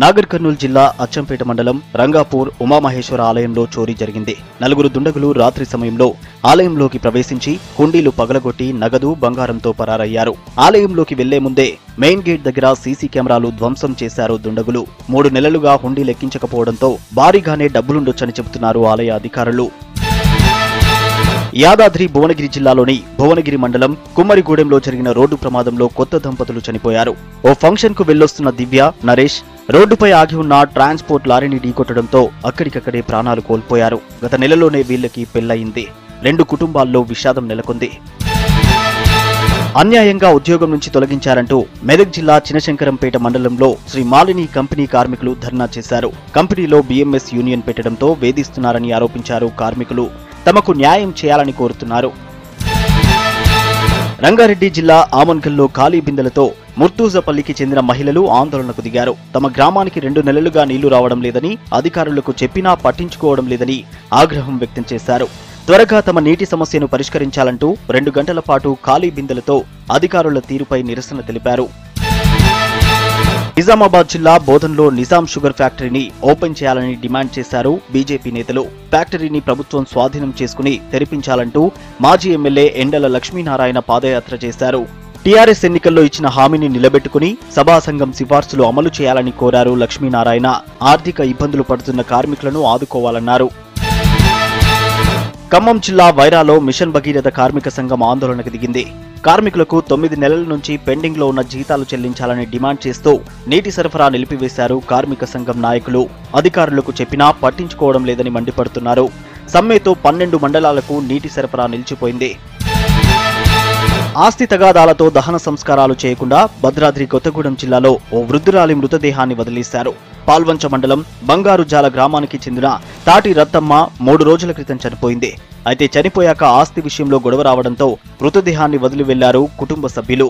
నాగర్ కర్నూలు జిల్లా అచ్చంపేట మండలం రంగాపూర్ ఉమామహేశ్వర ఆలయంలో చోరీ జరిగింది. 4 దుండగులు రాత్రి సమయంలో ఆలయంలోకి ప్రవేశించి హుండీలు పగలగొట్టి నగదు బంగారంతో పరారయ్యారు. ఆలయంలోకి వెళ్లే ముందే మెయిన్ గేట్ దగ్గర సీసీ కెమెరాలు ధ్వంసం చేశారు దుండగులు. 3 నెలలుగా హుండీ లెక్కించకపోవడంతో భారీగానే డబ్బులుండొచ్చని చెబుతున్నారు ఆలయ అధికారులు. యాదాద్రి భువనగిరి జిల్లాలోని భువనగిరి మండలం కుమ్మరిగూడెంలో జరిగిన రోడ్డు ప్రమాదంలో కొత్త దంపతులు చనిపోయారు. ఓ ఫంక్షన్ కు వెళ్లొస్తున్న దివ్య, నరేష్ రోడ్డుపై ఆగి ఉన్న ట్రాన్స్పోర్ట్ లారీని ఢీకొట్టడంతో అక్కడికక్కడే ప్రాణాలు కోల్పోయారు. గత నెలలోనే వీళ్లకి పెళ్లయింది. 2 కుటుంబాల్లో విషాదం నెలకొంది. అన్యాయంగా ఉద్యోగం నుంచి తొలగించారంటూ మెదక్ జిల్లా చినశంకరంపేట మండలంలో శ్రీ మాలిని కంపెనీ కార్మికులు ధర్నా చేశారు. కంపెనీలో బీఎంఎస్ యూనియన్ పెట్టడంతో వేధిస్తున్నారని ఆరోపించారు కార్మికులు. తమకు న్యాయం చేయాలని కోరుతున్నారు. రంగారెడ్డి జిల్లా ఆమన్గల్లో ఖాళీ బిందెలతో ముర్తూజపల్లికి చెందిన మహిళలు ఆందోళనకు దిగారు. తమ గ్రామానికి 2 నెలలుగా నీళ్లు రావడం లేదని, అధికారులకు చెప్పినా పట్టించుకోవడం లేదని ఆగ్రహం వ్యక్తం చేశారు. త్వరగా తమ నీటి సమస్యను పరిష్కరించాలంటూ 2 గంటల పాటు ఖాళీ బిందెలతో అధికారుల తీరుపై నిరసన తెలిపారు. నిజామాబాద్ జిల్లా బోధన్లో నిజాం షుగర్ ఫ్యాక్టరీని ఓపెన్ చేయాలని డిమాండ్ చేశారు బీజేపీ నేతలు. ఫ్యాక్టరీని ప్రభుత్వం స్వాధీనం చేసుకుని తెరిపించాలంటూ మాజీ ఎమ్మెల్యే ఎండల లక్ష్మీనారాయణ పాదయాత్ర చేశారు. టీఆర్ఎస్ ఎన్నికల్లో ఇచ్చిన హామీని నిలబెట్టుకుని సభా సంఘం సిఫార్సులు అమలు చేయాలని కోరారు లక్ష్మీనారాయణ. ఆర్థిక ఇబ్బందులు పడుతున్న కార్మికులను ఆదుకోవాలన్నారు. ఖమ్మం జిల్లా వైరాలో మిషన్ భగీరథ కార్మిక సంఘం ఆందోళనకు దిగింది. కార్మికులకు 9 నెలల నుంచి పెండింగ్ లో ఉన్న జీతాలు చెల్లించాలని డిమాండ్ చేస్తూ నీటి సరఫరా నిలిపివేశారు కార్మిక సంఘం నాయకులు. అధికారులకు చెప్పినా పట్టించుకోవడం లేదని మండిపడుతున్నారు. సమ్మెతో 12 మండలాలకు నీటి సరఫరా నిలిచిపోయింది. ఆస్తి తగాదాలతో దహన సంస్కారాలు చేయకుండా భద్రాద్రి కొత్తగూడెం జిల్లాలో ఓ వృద్ధురాలి మృతదేహాన్ని వదిలేశారు. పాల్వంచ మండలం బంగారుజాల గ్రామానికి చెందిన తాటి రత్తమ్మ 3 రోజుల క్రితం చనిపోయింది. అయితే చనిపోయాక ఆస్తి విషయంలో గొడవ రావడంతో మృతదేహాన్ని వదిలి వెళ్లారు కుటుంబ సభ్యులు.